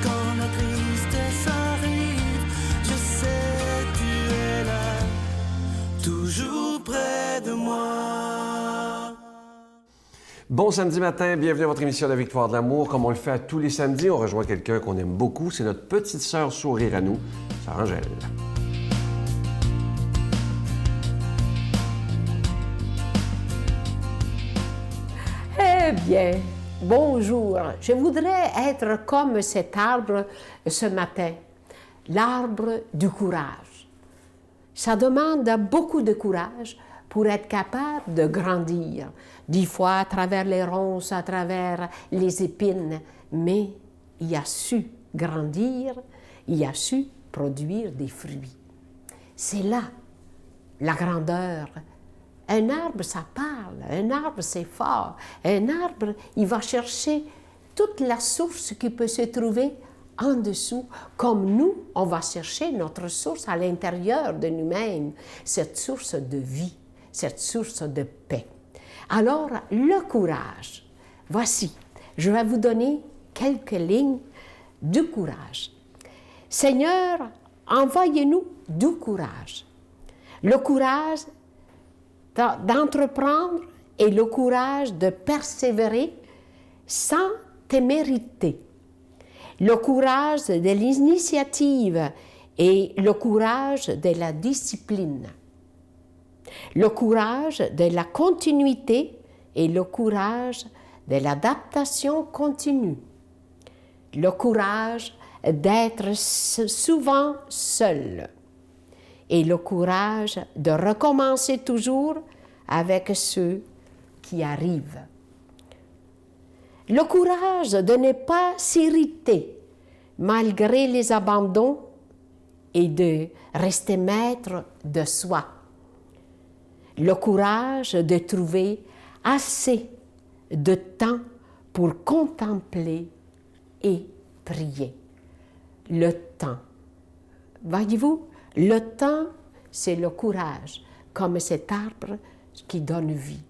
Quand la tristesse arrive, je sais tu es là, toujours près de moi. Bon samedi matin, bienvenue à votre émission La Victoire de l'amour. Comme on le fait à tous les samedis, on rejoint quelqu'un qu'on aime beaucoup. C'est notre petite sœur sourire à nous, Sœur Angèle. Eh bien, bonjour. Je voudrais être comme cet arbre ce matin, l'arbre du courage. Ça demande beaucoup de courage pour être capable de grandir, des fois à travers les ronces, à travers les épines, mais il a su grandir, il a su produire des fruits. C'est là la grandeur. Un arbre, ça parle, un arbre, c'est fort, un arbre, il va chercher toute la source qui peut se trouver en dessous, comme nous, on va chercher notre source à l'intérieur de nous-mêmes, cette source de vie, cette source de paix. Alors, le courage. Voici, je vais vous donner quelques lignes du courage. Seigneur, envoyez-nous du courage. Le courage d'entreprendre et le courage de persévérer sans témérité. Le courage de l'initiative et le courage de la discipline. Le courage de la continuité et le courage de l'adaptation continue. Le courage d'être souvent seul. Et le courage de recommencer toujours avec ceux qui arrivent. Le courage de ne pas s'irriter malgré les abandons et de rester maître de soi. Le courage de trouver assez de temps pour contempler et prier. Le temps. Voyez-vous, le temps, c'est le courage, comme cet arbre qui donne vie.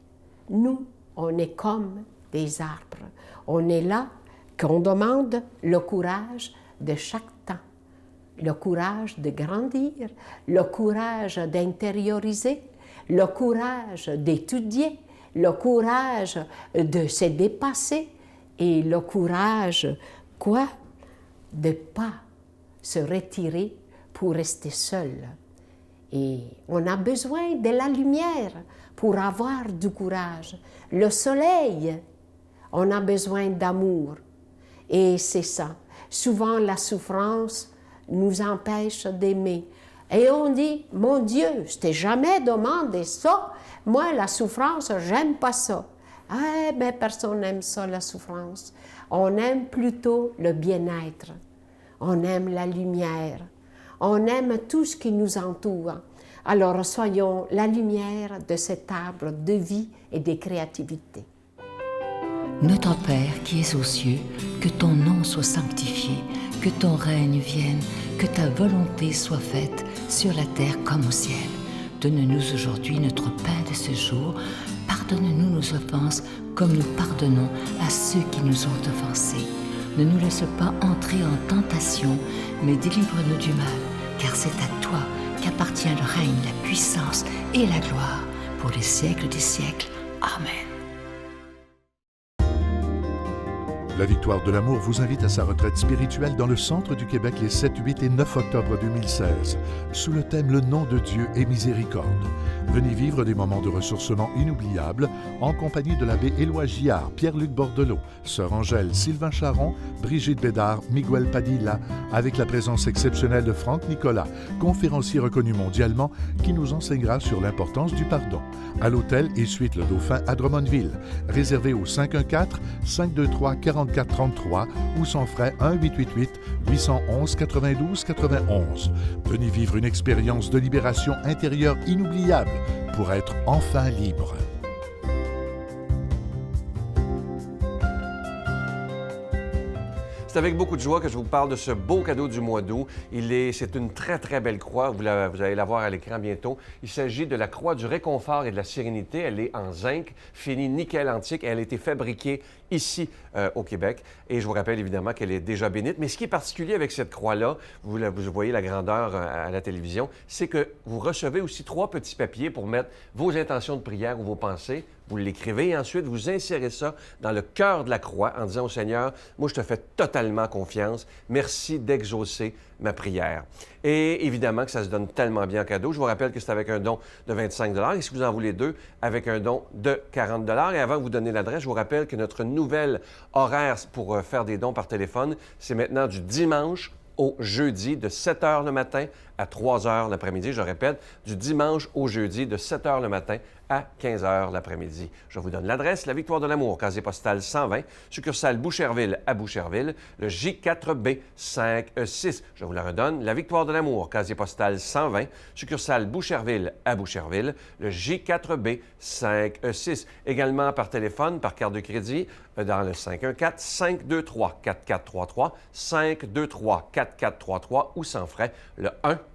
Nous, on est comme des arbres. On est là qu'on demande le courage de chaque temps, le courage de grandir, le courage d'intérioriser, le courage d'étudier, le courage de se dépasser et le courage, quoi? De ne pas se retirer pour rester seul. Et on a besoin de la lumière pour avoir du courage. Le soleil, on a besoin d'amour. Et c'est ça. Souvent, la souffrance nous empêche d'aimer. Et on dit, mon Dieu, je t'ai jamais demandé ça. Moi, la souffrance, j'aime pas ça. Ah, ben, personne n'aime ça, la souffrance. On aime plutôt le bien-être. On aime la lumière. On aime tout ce qui nous entoure. Alors, soyons la lumière de cet arbre de vie et de créativité. Notre Père qui es aux cieux, que ton nom soit sanctifié, que ton règne vienne, que ta volonté soit faite sur la terre comme au ciel. Donne-nous aujourd'hui notre pain de ce jour. Pardonne-nous nos offenses comme nous pardonnons à ceux qui nous ont offensés. Ne nous laisse pas entrer en tentation, mais délivre-nous du mal, car c'est à toi qu'appartient le règne, la puissance et la gloire pour les siècles des siècles. Amen. La Victoire de l'amour vous invite à sa retraite spirituelle dans le centre du Québec les 7, 8 et 9 octobre 2016, sous le thème « Le nom de Dieu et miséricorde ». Venez vivre des moments de ressourcement inoubliables en compagnie de l'abbé Éloi Giard, Pierre-Luc Bordelot, Sœur Angèle, Sylvain Charon, Brigitte Bédard, Miguel Padilla, avec la présence exceptionnelle de Franck Nicolas, conférencier reconnu mondialement, qui nous enseignera sur l'importance du pardon. À l'hôtel et suite Le Dauphin à Drummondville. Réservé au 514-523-4433 ou sans frais 1-888-811-92-91. Venez vivre une expérience de libération intérieure inoubliable pour être enfin libre. C'est avec beaucoup de joie que je vous parle de ce beau cadeau du mois d'août. C'est une très, très belle croix. Vous allez la voir à l'écran bientôt. Il s'agit de la croix du réconfort et de la sérénité. Elle est en zinc, fini nickel antique. Elle a été fabriquée ici au Québec. Et je vous rappelle évidemment qu'elle est déjà bénite. Mais ce qui est particulier avec cette croix-là, vous voyez la grandeur à la télévision, c'est que vous recevez aussi 3 petits papiers pour mettre vos intentions de prière ou vos pensées. Vous l'écrivez et ensuite vous insérez ça dans le cœur de la croix en disant au Seigneur, moi je te fais totalement confiance, merci d'exaucer ma prière. Et évidemment que ça se donne tellement bien en cadeau. Je vous rappelle que c'est avec un don de 25 $ et si vous en voulez 2, avec un don de 40 $. Et avant de vous donner l'adresse, je vous rappelle que notre nouvelle horaire pour faire des dons par téléphone, c'est maintenant du dimanche au jeudi de 7 h le matin à 3 h l'après-midi. Je répète, du dimanche au jeudi de 7 h le matin à 15 h l'après-midi. Je vous donne l'adresse, la Victoire de l'Amour, casier postal 120, succursale Boucherville à Boucherville, le J4B 5E6. Je vous la redonne, la Victoire de l'Amour, casier postal 120, succursale Boucherville à Boucherville, le J4B 5E6. Également par téléphone, par carte de crédit, dans le 514-523-4433, 523-4433 ou sans frais, le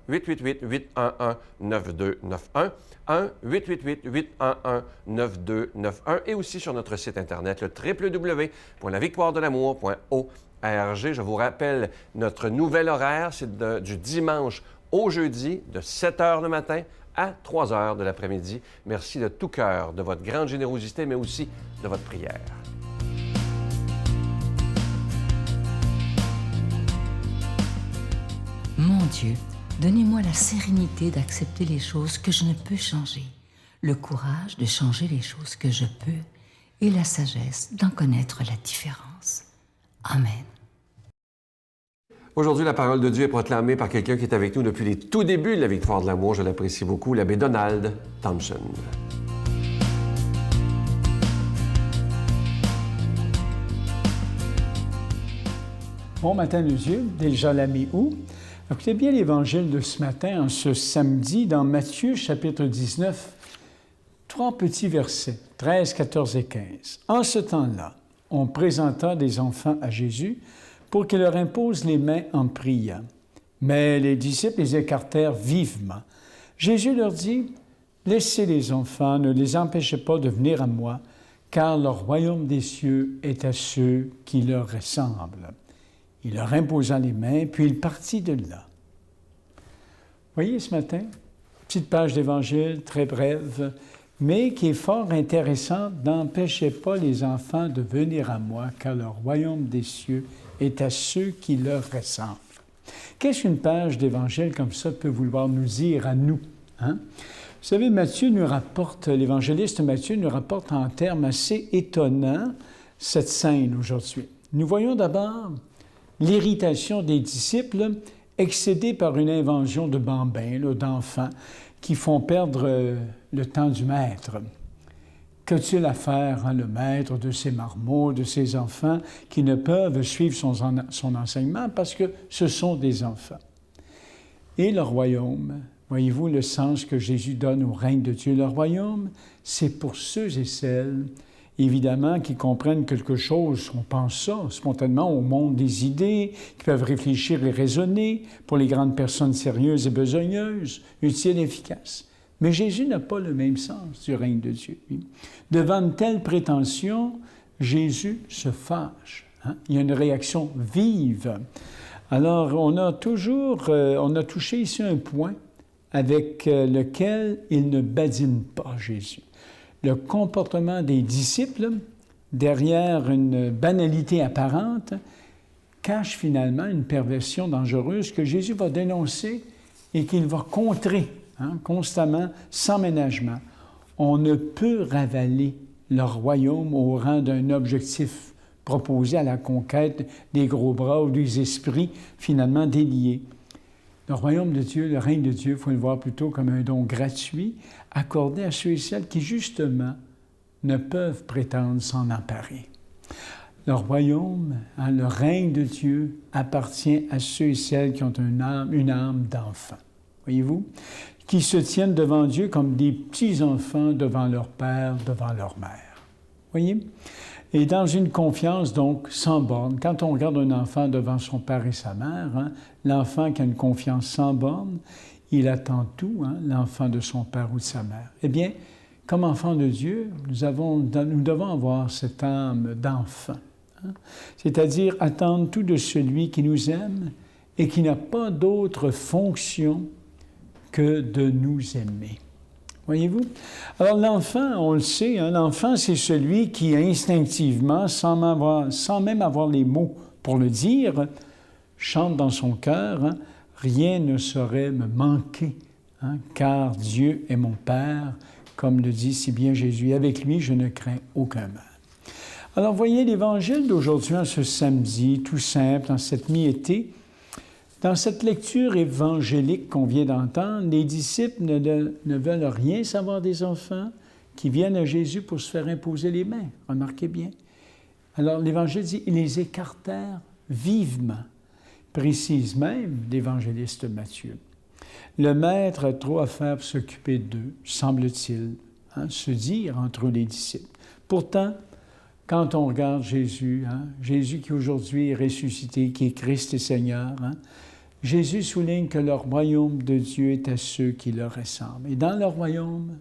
1-888-811-9291, 1-888-811-9291 et aussi sur notre site Internet, le www.lavictoiredelamour.org. Je vous rappelle, notre nouvel horaire, c'est du dimanche au jeudi, de 7 h le matin à 3 h de l'après-midi. Merci de tout cœur de votre grande générosité, mais aussi de votre prière. Mon Dieu, donnez-moi la sérénité d'accepter les choses que je ne peux changer, le courage de changer les choses que je peux et la sagesse d'en connaître la différence. Amen. Aujourd'hui, la parole de Dieu est proclamée par quelqu'un qui est avec nous depuis les tout débuts de la Victoire de l'Amour. Je l'apprécie beaucoup, l'abbé Donald Thompson. Bon matin, nos yeux, déjà la mi-août. Écoutez bien l'Évangile de ce matin, en ce samedi, dans Matthieu, chapitre 19, 3 petits versets, 13, 14 et 15. En ce temps-là, on présenta des enfants à Jésus pour qu'il leur impose les mains en priant. Mais les disciples les écartèrent vivement. Jésus leur dit, « Laissez les enfants, ne les empêchez pas de venir à moi, car le royaume des cieux est à ceux qui leur ressemblent. » Il leur imposa les mains, puis il partit de là. Voyez ce matin, petite page d'Évangile, très brève, mais qui est fort intéressante. « N'empêchez pas les enfants de venir à moi, car le royaume des cieux est à ceux qui leur ressemblent. » Qu'est-ce qu'une page d'Évangile comme ça peut vouloir nous dire à nous? Hein? Vous savez, l'évangéliste Matthieu nous rapporte en termes assez étonnants cette scène aujourd'hui. Nous voyons d'abord l'irritation des disciples excédée par une invasion de bambins, d'enfants, qui font perdre le temps du maître. Qu'a-t-il à faire, le maître, de ces marmots, de ces enfants qui ne peuvent suivre son enseignement parce que ce sont des enfants? Et le royaume, voyez-vous le sens que Jésus donne au règne de Dieu? Le royaume, c'est pour ceux et celles, évidemment, qui comprennent quelque chose, on pense ça spontanément au monde des idées, qui peuvent réfléchir et raisonner, pour les grandes personnes sérieuses et besogneuses, utiles et efficaces. Mais Jésus n'a pas le même sens du règne de Dieu. Devant une telle prétention, Jésus se fâche. Il y a une réaction vive. Alors, on a touché ici un point avec lequel il ne badine pas Jésus. Le comportement des disciples, derrière une banalité apparente, cache finalement une perversion dangereuse que Jésus va dénoncer et qu'il va contrer constamment, sans ménagement. On ne peut ravaler le royaume au rang d'un objectif proposé à la conquête des gros bras ou des esprits finalement déliés. Le royaume de Dieu, le règne de Dieu, il faut le voir plutôt comme un don gratuit accordé à ceux et celles qui, justement, ne peuvent prétendre s'en emparer. Le royaume, le règne de Dieu appartient à ceux et celles qui ont une âme d'enfant. Voyez-vous? Qui se tiennent devant Dieu comme des petits-enfants devant leur père, devant leur mère. Voyez? Et dans une confiance, donc, sans borne. Quand on regarde un enfant devant son père et sa mère, hein, l'enfant qui a une confiance sans borne, il attend tout, hein, l'enfant de son père ou de sa mère. Eh bien, comme enfants de Dieu, nous devons avoir cette âme d'enfant. Hein? C'est-à-dire attendre tout de celui qui nous aime et qui n'a pas d'autre fonction que de nous aimer. Voyez-vous? Alors l'enfant, on le sait, hein, l'enfant, c'est celui qui instinctivement, sans même avoir les mots pour le dire, chante dans son cœur, hein, « Rien ne saurait me manquer, hein, car Dieu est mon Père », comme le dit si bien Jésus. Avec lui, je ne crains aucun mal. Alors voyez, l'Évangile d'aujourd'hui, en ce samedi, tout simple, dans cette mi-été, dans cette lecture évangélique qu'on vient d'entendre, les disciples ne veulent rien savoir des enfants qui viennent à Jésus pour se faire imposer les mains. Remarquez bien. Alors l'Évangile dit, ils les écartèrent vivement, précise même l'évangéliste Matthieu. Le maître a trop à faire pour s'occuper d'eux, semble-t-il, hein, se dire entre les disciples. Pourtant, quand on regarde Jésus, hein, Jésus qui aujourd'hui est ressuscité, qui est Christ et Seigneur, hein, Jésus souligne que le royaume de Dieu est à ceux qui leur ressemblent. Et dans le royaume,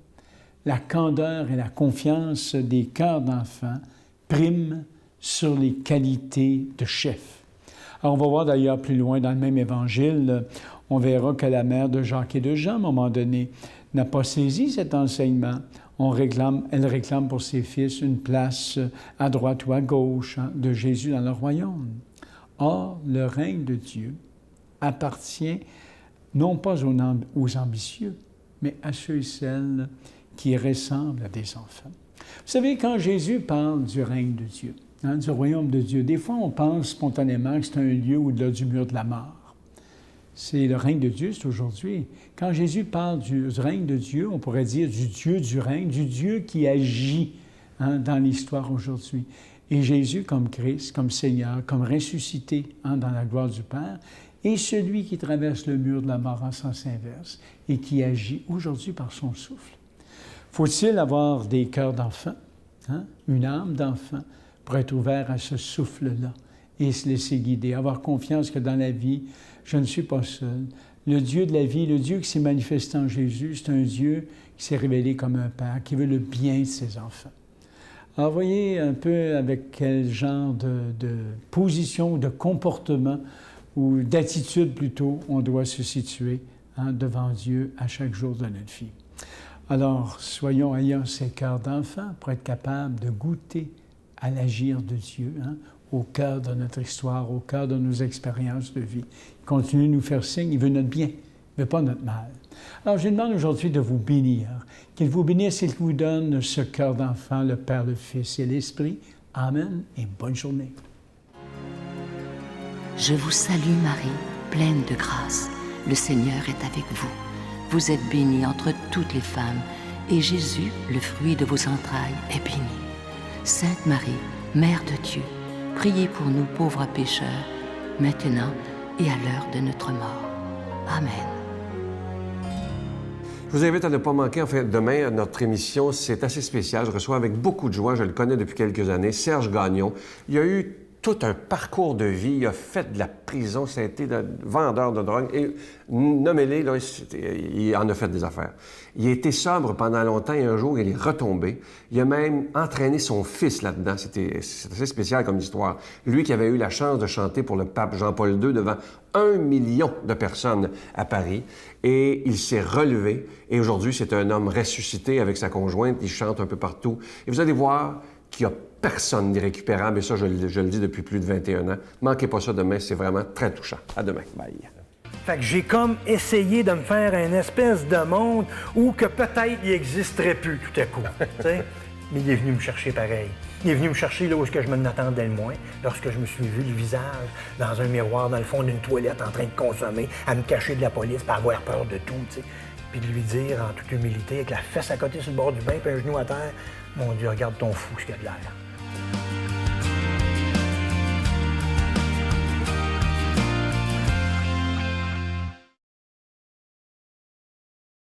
la candeur et la confiance des cœurs d'enfants priment sur les qualités de chef. Alors, on va voir d'ailleurs plus loin dans le même évangile, on verra que la mère de Jacques et de Jean, à un moment donné, n'a pas saisi cet enseignement. Elle réclame pour ses fils une place à droite ou à gauche, hein, de Jésus dans le royaume. Or, le règne de Dieu appartient non pas aux ambitieux, mais à ceux et celles qui ressemblent à des enfants. Vous savez, quand Jésus parle du règne de Dieu, hein, du royaume de Dieu, des fois on pense spontanément que c'est un lieu au-delà du mur de la mort. C'est le règne de Dieu, c'est aujourd'hui. Quand Jésus parle du règne de Dieu, on pourrait dire du Dieu du règne, du Dieu qui agit, hein, dans l'histoire aujourd'hui. Et Jésus, comme Christ, comme Seigneur, comme ressuscité, hein, dans la gloire du Père, est celui qui traverse le mur de la mort en sens inverse et qui agit aujourd'hui par son souffle. Faut-il avoir des cœurs d'enfant, hein, une âme d'enfant, pour être ouvert à ce souffle-là et se laisser guider, avoir confiance que dans la vie, je ne suis pas seul. Le Dieu de la vie, le Dieu qui s'est manifesté en Jésus, c'est un Dieu qui s'est révélé comme un Père, qui veut le bien de ses enfants. Alors, voyez un peu avec quel genre de position, de comportement ou d'attitude plutôt, on doit se situer, hein, devant Dieu à chaque jour de notre vie. Alors, ayant ces cœurs d'enfants pour être capables de goûter à l'agir de Dieu, hein, au cœur de notre histoire, au cœur de nos expériences de vie. Il continue de nous faire signe, il veut notre bien, il ne veut pas notre mal. Alors, je lui demande aujourd'hui de vous bénir, qu'il vous bénisse et qu'il vous donne ce cœur d'enfant, le Père, le Fils et l'Esprit. Amen et bonne journée. Je vous salue Marie, pleine de grâce. Le Seigneur est avec vous. Vous êtes bénie entre toutes les femmes, et Jésus, le fruit de vos entrailles, est béni. Sainte Marie, Mère de Dieu, priez pour nous pauvres pécheurs, maintenant et à l'heure de notre mort. Amen. Je vous invite à ne pas manquer, enfin, demain, notre émission, c'est assez spécial. Je reçois avec beaucoup de joie, je le connais depuis quelques années, Serge Gagnon. Il y a eu tout un parcours de vie. Il a fait de la prison, ça a été vendeur de drogue. Et nommez-les, là, il en a fait des affaires. Il a été sobre pendant longtemps et un jour, il est retombé. Il a même entraîné son fils là-dedans. C'est assez spécial comme histoire. Lui qui avait eu la chance de chanter pour le pape Jean-Paul II devant 1 million de personnes à Paris. Et il s'est relevé. Et aujourd'hui, c'est un homme ressuscité avec sa conjointe. Il chante un peu partout. Et vous allez voir qu'il n'y a personne d'irrécupérable. Et ça, je le dis depuis plus de 21 ans. Manquez pas ça demain, c'est vraiment très touchant. À demain. Bye. Fait que j'ai comme essayé de me faire une espèce de monde où que peut-être il n'existerait plus tout à coup, tu sais. Mais il est venu me chercher pareil. Il est venu me chercher là où je me n'attendais le moins, lorsque je me suis vu le visage dans un miroir dans le fond d'une toilette en train de consommer, à me cacher de la police, par avoir peur de tout, tu sais. Puis de lui dire en toute humilité, avec la fesse à côté sur le bord du bain puis un genou à terre, « Mon Dieu, regarde ton fou, ce qu'il a de l'air. »